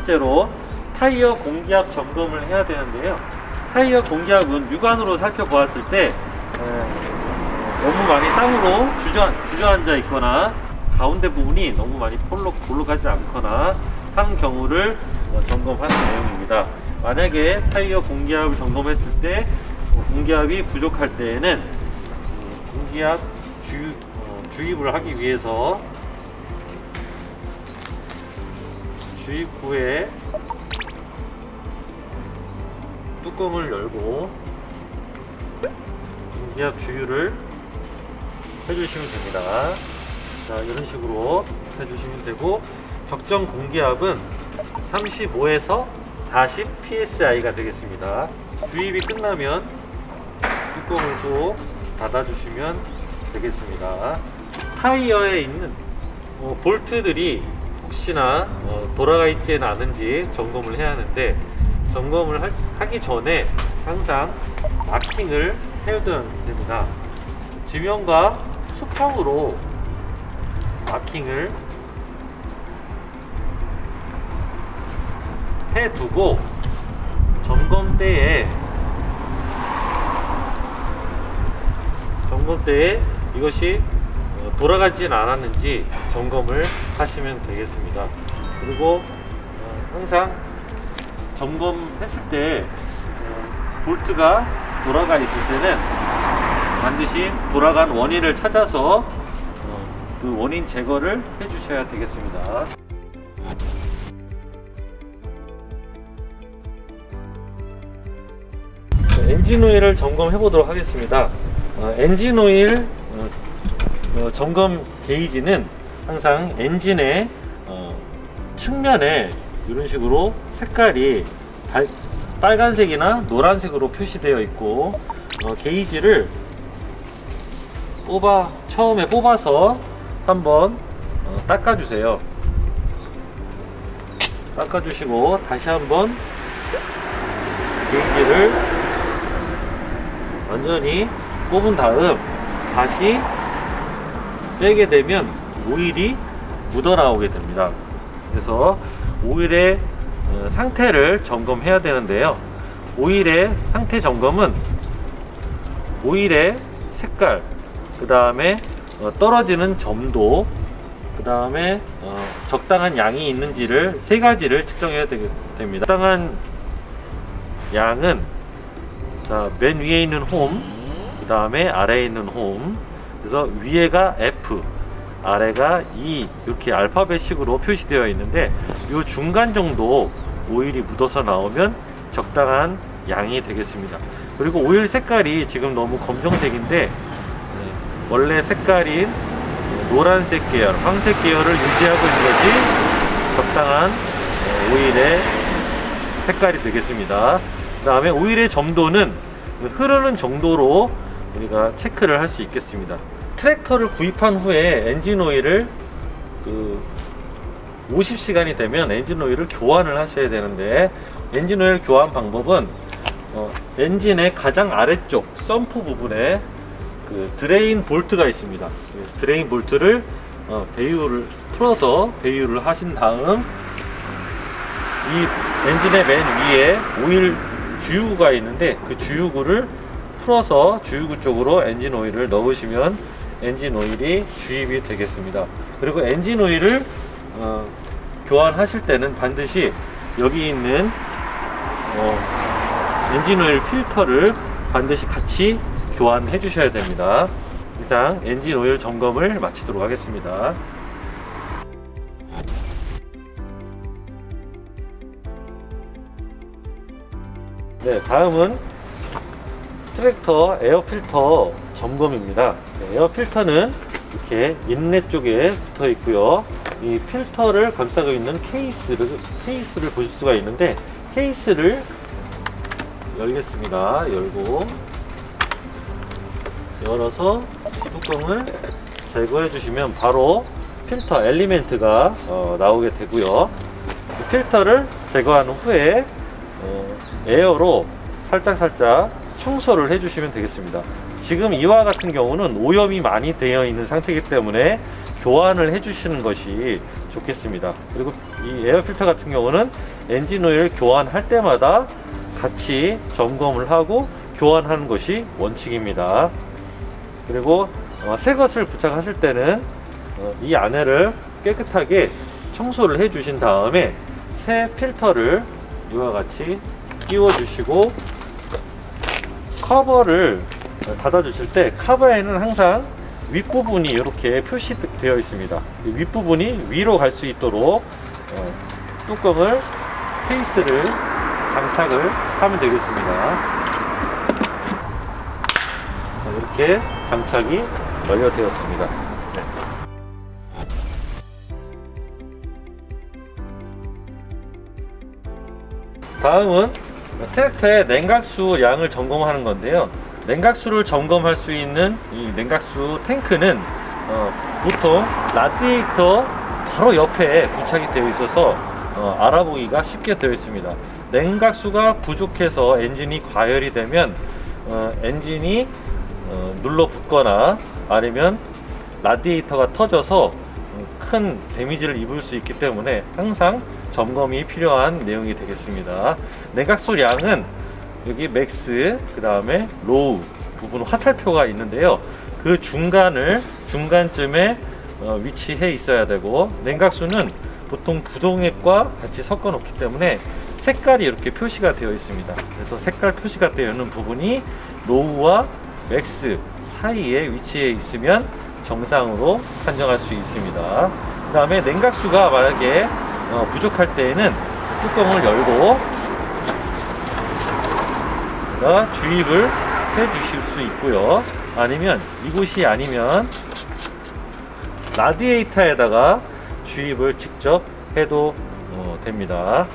번째로 타이어 공기압 점검을 해야 되는데요. 타이어 공기압은 육안으로 살펴보았을 때 너무 많이 땅으로 주저앉아 있거나 가운데 부분이 너무 많이 볼록하지 않거나 한 경우를 점검하는 내용입니다. 만약에 타이어 공기압을 점검했을 때 공기압이 부족할 때에는 공기압 주입을 하기 위해서 주입 후에 뚜껑을 열고 공기압 주유를 해주시면 됩니다. 자, 이런 식으로 해주시면 되고, 적정 공기압은 35에서 40 psi가 되겠습니다. 주입이 끝나면 뚜껑을 꼭 닫아주시면 되겠습니다. 타이어에 있는 볼트들이 혹시나 돌아가 있지는 않은지 점검을 해야 하는데, 점검을 하기 전에 항상 마킹을 해두면 됩니다. 지면과 수평으로 마킹을 해두고 점검 때에 이것이 돌아가진 않았는지 점검을 하시면 되겠습니다. 그리고 항상 점검했을 때 볼트가 돌아가 있을 때는 반드시 돌아간 원인을 찾아서 그 원인 제거를 해 주셔야 되겠습니다. 엔진 오일을 점검해 보도록 하겠습니다. 엔진 오일 점검 게이지는 항상 엔진의 측면에 이런 식으로 색깔이 빨간색이나 노란색으로 표시되어 있고, 게이지를 처음에 뽑아서 한번 닦아주세요. 닦아주시고 다시 한번 게이지를 완전히 뽑은 다음 다시 빼게 되면 오일이 묻어 나오게 됩니다. 그래서 오일의 상태를 점검해야 되는데요. 오일의 상태 점검은 오일의 색깔, 그 다음에 떨어지는 점도, 그 다음에 적당한 양이 있는지를 세 가지를 측정해야 됩니다. 적당한 양은 맨 위에 있는 홈, 그 다음에 아래에 있는 홈, 그래서 위에가 F, 아래가 E, 이렇게 알파벳식으로 표시되어 있는데, 이 중간 정도 오일이 묻어서 나오면 적당한 양이 되겠습니다. 그리고 오일 색깔이 지금 너무 검정색인데 원래 색깔인 노란색 계열, 황색 계열을 유지하고 있는 것이 적당한 오일의 색깔이 되겠습니다. 그 다음에 오일의 점도는 흐르는 정도로 우리가 체크를 할 수 있겠습니다. 트랙터를 구입한 후에 엔진 오일을 50시간이 되면 엔진 오일을 교환을 하셔야 되는데, 엔진 오일 교환 방법은 엔진의 가장 아래쪽 썸프 부분에 드레인 볼트가 있습니다. 드레인 볼트를 배유를 풀어서 배유를 하신 다음 이 엔진의 맨 위에 오일 주유구가 있는데, 그 주유구를 풀어서 주유구 쪽으로 엔진 오일을 넣으시면 엔진 오일이 주입이 되겠습니다. 그리고 엔진 오일을 교환하실 때는 반드시 여기 있는 엔진 오일 필터를 반드시 같이 교환해 주셔야 됩니다. 이상 엔진 오일 점검을 마치도록 하겠습니다. 네, 다음은 트랙터 에어 필터 점검입니다. 네, 에어 필터는 이렇게 인렛 쪽에 붙어 있고요. 이 필터를 감싸고 있는 케이스를 보실 수가 있는데, 케이스를 열겠습니다. 열어서 뚜껑을 제거해 주시면 바로 필터 엘리멘트가 나오게 되고요. 이 필터를 제거한 후에 에어로 살짝 청소를 해주시면 되겠습니다. 지금 이와 같은 경우는 오염이 많이 되어 있는 상태이기 때문에 교환을 해주시는 것이 좋겠습니다. 그리고 이 에어필터 같은 경우는 엔진 오일 교환할 때마다 같이 점검을 하고 교환하는 것이 원칙입니다. 그리고 새 것을 부착하실 때는 이 안에를 깨끗하게 청소를 해 주신 다음에 새 필터를 이와 같이 끼워 주시고, 커버를 닫아 주실 때 커버에는 항상 윗부분이 이렇게 표시되어 있습니다. 윗부분이 위로 갈 수 있도록 뚜껑을, 케이스를 장착을 하면 되겠습니다. 이렇게 장착이 완료되었습니다. 네. 다음은 트랙터의 냉각수 양을 점검하는 건데요. 냉각수를 점검할 수 있는 이 냉각수 탱크는 보통 라디에이터 바로 옆에 부착이 되어 있어서 알아보기가 쉽게 되어 있습니다. 냉각수가 부족해서 엔진이 과열이 되면 엔진이 눌러붙거나 아니면 라디에이터가 터져서 큰 데미지를 입을 수 있기 때문에 항상 점검이 필요한 내용이 되겠습니다. 냉각수 양은 여기 맥스, 그 다음에 로우 부분 화살표가 있는데요. 그 중간쯤에 위치해 있어야 되고, 냉각수는 보통 부동액과 같이 섞어 놓기 때문에 색깔이 이렇게 표시가 되어 있습니다. 그래서 색깔 표시가 되어 있는 부분이 로우와 맥스 사이에 위치해 있으면 정상으로 판정할 수 있습니다. 그 다음에 냉각수가 만약에 부족할 때에는 뚜껑을 열고 주입을 해 주실 수 있고요. 아니면 이곳이 아니면 라디에이터에다가 주입을 직접 해도 됩니다.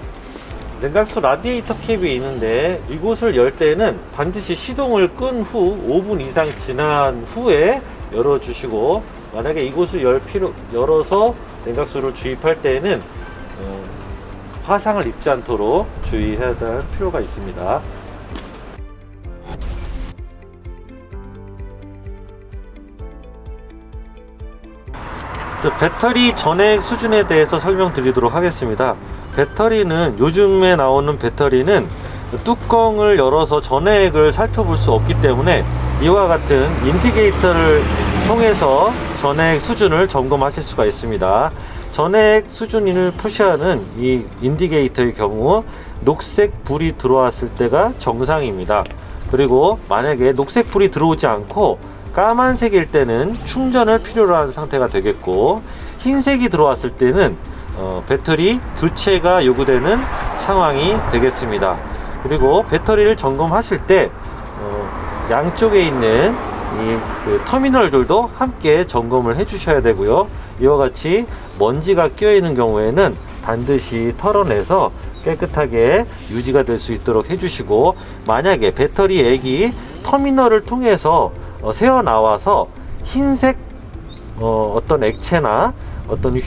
냉각수 라디에이터 캡이 있는데 이곳을 열 때는 반드시 시동을 끈 후 5분 이상 지난 후에 열어 주시고, 만약에 이곳을 열어서 냉각수를 주입할 때에는 화상을 입지 않도록 주의해야 할 필요가 있습니다. 배터리 전액 수준에 대해서 설명드리도록 하겠습니다. 배터리는, 요즘에 나오는 배터리는 뚜껑을 열어서 전액을 살펴볼 수 없기 때문에 이와 같은 인디게이터를 통해서 전액 수준을 점검하실 수가 있습니다. 전액 수준을 표시하는 이 인디게이터의 경우 녹색 불이 들어왔을 때가 정상입니다. 그리고 만약에 녹색 불이 들어오지 않고 까만색일 때는 충전을 필요로 하는 상태가 되겠고, 흰색이 들어왔을 때는 배터리 교체가 요구되는 상황이 되겠습니다. 그리고 배터리를 점검하실 때 양쪽에 있는 이 터미널들도 함께 점검을 해 주셔야 되고요. 이와 같이 먼지가 끼어 있는 경우에는 반드시 털어내서 깨끗하게 유지가 될 수 있도록 해 주시고, 만약에 배터리 액이 터미널을 통해서 새어 나와서 흰색 어떤 액체나 어떤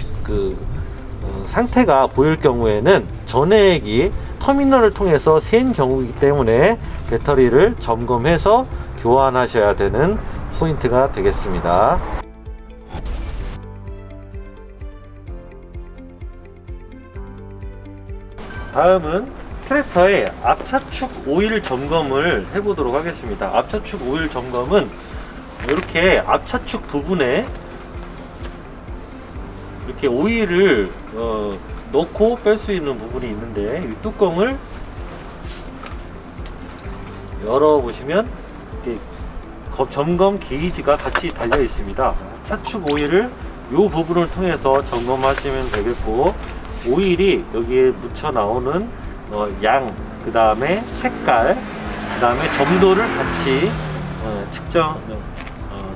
상태가 보일 경우에는 전액이 터미널을 통해서 샌 경우이기 때문에 배터리를 점검해서 교환하셔야 되는 포인트가 되겠습니다. 다음은 트랙터의 앞차축 오일 점검을 해보도록 하겠습니다. 앞차축 오일 점검은 이렇게 앞차축 부분에 이렇게 오일을 넣고 뺄 수 있는 부분이 있는데, 이 뚜껑을 열어보시면 이렇게 점검 게이지가 같이 달려 있습니다. 차축 오일을 이 부분을 통해서 점검하시면 되겠고, 오일이 여기에 묻혀 나오는 양, 그 다음에 색깔, 그 다음에 점도를 같이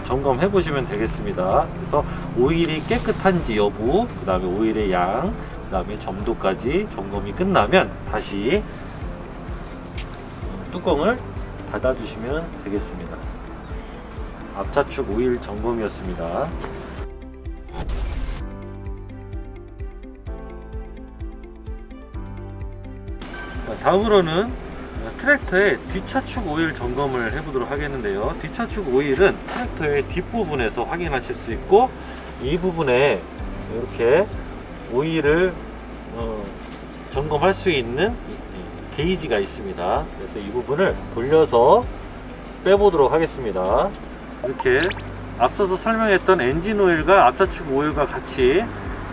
점검해 보시면 되겠습니다. 그래서 오일이 깨끗한지 여부, 그 다음에 오일의 양, 그 다음에 점도까지 점검이 끝나면 다시 뚜껑을 닫아 주시면 되겠습니다. 앞차축 오일 점검이었습니다. 다음으로는 트랙터의 뒷차축 오일 점검을 해보도록 하겠는데요. 뒷차축 오일은 트랙터의 뒷부분에서 확인하실 수 있고, 이 부분에 이렇게 오일을 점검할 수 있는 게이지가 있습니다. 그래서 이 부분을 돌려서 빼보도록 하겠습니다. 이렇게 앞서서 설명했던 엔진 오일과 앞차축 오일과 같이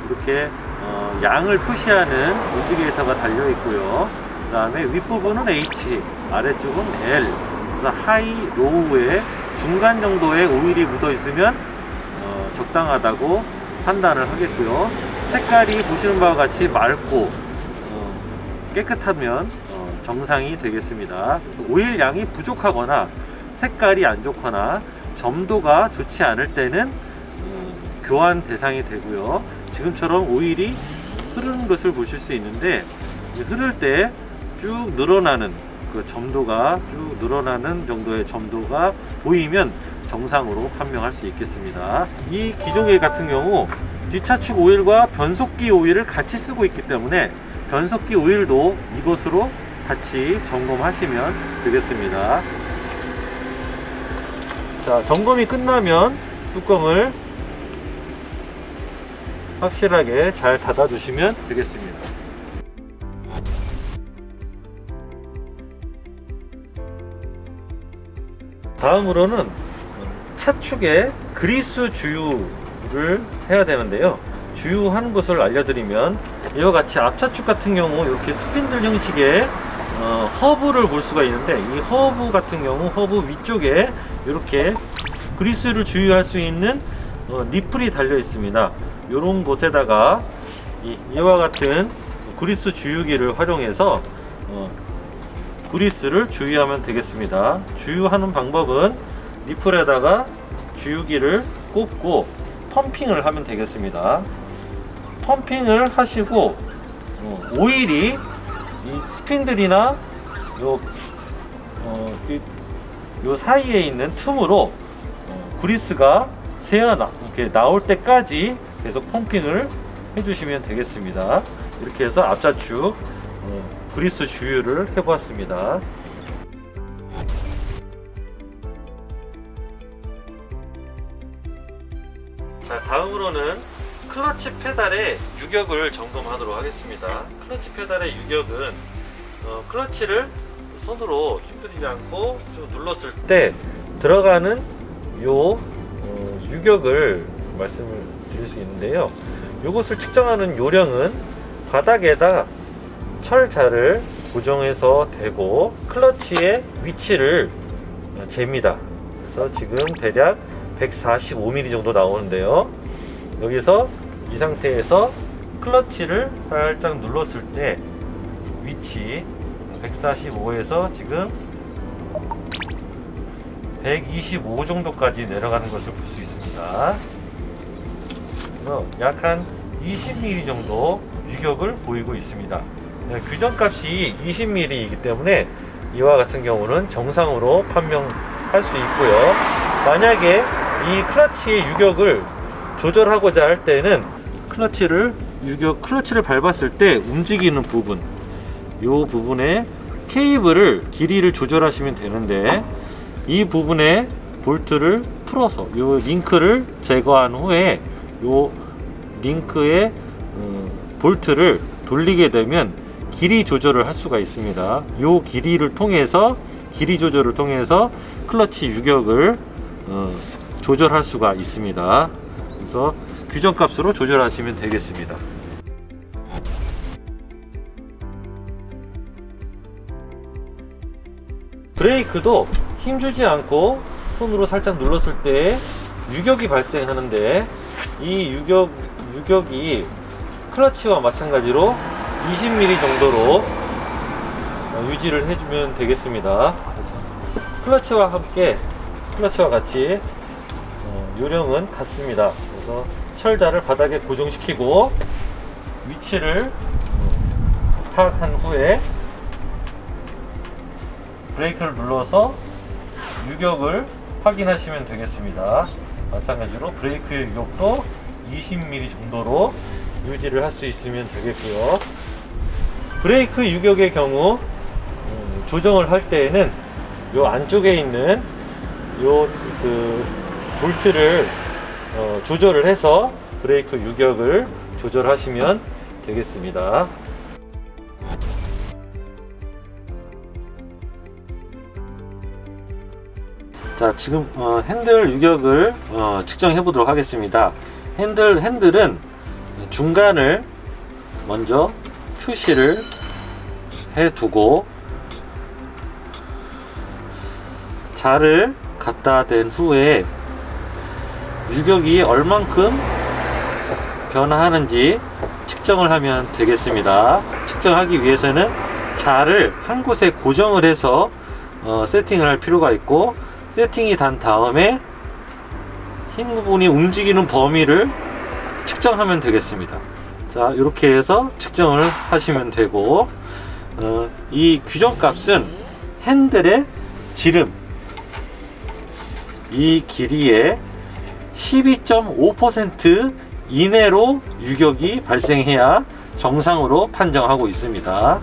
이렇게 양을 표시하는 인디케이터가 달려 있고요. 그 다음에 윗부분은 H, 아래쪽은 L. 그래서 하이, 로우에 중간 정도의 오일이 묻어 있으면 적당하다고 판단을 하겠고요. 색깔이 보시는 바와 같이 맑고 깨끗하면 정상이 되겠습니다. 그래서 오일 양이 부족하거나 색깔이 안 좋거나 점도가 좋지 않을 때는 교환 대상이 되고요. 지금처럼 오일이 흐르는 것을 보실 수 있는데, 흐를 때 쭉 늘어나는 그 점도가 쭉 늘어나는 정도의 점도가 보이면 정상으로 판명할 수 있겠습니다. 이 기종계 같은 경우 뒷차축 오일과 변속기 오일을 같이 쓰고 있기 때문에 변속기 오일도 이것으로 같이 점검하시면 되겠습니다. 자, 점검이 끝나면 뚜껑을 확실하게 잘 닫아 주시면 되겠습니다. 다음으로는 차축의 그리스 주유를 해야 되는데요. 주유하는 것을 알려드리면, 이와 같이 앞차축 같은 경우 이렇게 스핀들 형식의 허브를 볼 수가 있는데, 이 허브 같은 경우 허브 위쪽에 이렇게 그리스를 주유할 수 있는 니플이 달려 있습니다. 이런 곳에다가 이와 같은 그리스 주유기를 활용해서 그리스를 주유하면 되겠습니다. 주유하는 방법은 니플에다가 주유기를 꽂고 펌핑을 하면 되겠습니다. 펌핑을 하시고 오일이 이 스핀들이나 요 사이에 있는 틈으로 그리스가 새어나 이렇게 나올 때까지 계속 펌핑을 해주시면 되겠습니다. 이렇게 해서 앞차축 그리스 주유를 해보았습니다. 자, 다음으로는 클러치 페달의 유격을 점검하도록 하겠습니다. 클러치 페달의 유격은 클러치를 손으로 힘들이지 않고 좀 눌렀을 때 들어가는 요 유격을 말씀을 드릴 수 있는데요. 이것을 측정하는 요령은 바닥에다 철자를 고정해서 대고 클러치의 위치를 잽니다. 그래서 지금 대략 145mm 정도 나오는데요. 여기서 이 상태에서 클러치를 살짝 눌렀을 때 위치 145에서 지금 125 정도까지 내려가는 것을 볼 수 있습니다. 그래서 약 한 20mm 정도 유격을 보이고 있습니다. 규정값이 20mm이기 때문에 이와 같은 경우는 정상으로 판명할 수 있고요. 만약에 이 클러치의 유격을 조절하고자 할 때는 클러치를 밟았을 때 움직이는 부분, 이 부분에 케이블을 길이를 조절하시면 되는데, 이 부분에 볼트를 풀어서 이 링크를 제거한 후에 이 링크의 볼트를 돌리게 되면 길이 조절을 할 수가 있습니다. 이 길이 조절을 통해서 클러치 유격을 조절할 수가 있습니다. 그래서 규정값으로 조절하시면 되겠습니다. 브레이크도 힘주지 않고 손으로 살짝 눌렀을 때 유격이 발생하는데, 이 유격이 클러치와 마찬가지로 20mm 정도로 유지를 해주면 되겠습니다. 클러치와 같이 요령은 같습니다. 그래서 철자를 바닥에 고정시키고 위치를 파악한 후에 브레이크를 눌러서 유격을 확인하시면 되겠습니다. 마찬가지로 브레이크의 유격도 20mm 정도로 유지를 할 수 있으면 되겠고요. 브레이크 유격의 경우 조정을 할 때에는 요 안쪽에 있는 볼트를 조절을 해서 브레이크 유격을 조절하시면 되겠습니다. 자, 지금 핸들 유격을 측정해 보도록 하겠습니다. 핸들은 중간을 먼저 표시를 해 두고 자를 갖다 댄 후에 유격이 얼만큼 변화하는지 측정을 하면 되겠습니다. 측정하기 위해서는 자를 한 곳에 고정을 해서 세팅을 할 필요가 있고, 세팅이 된 다음에 흰 부분이 움직이는 범위를 측정하면 되겠습니다. 자, 이렇게 해서 측정을 하시면 되고, 이 규정값은 핸들의 지름, 이 길이의 12.5% 이내로 유격이 발생해야 정상으로 판정하고 있습니다.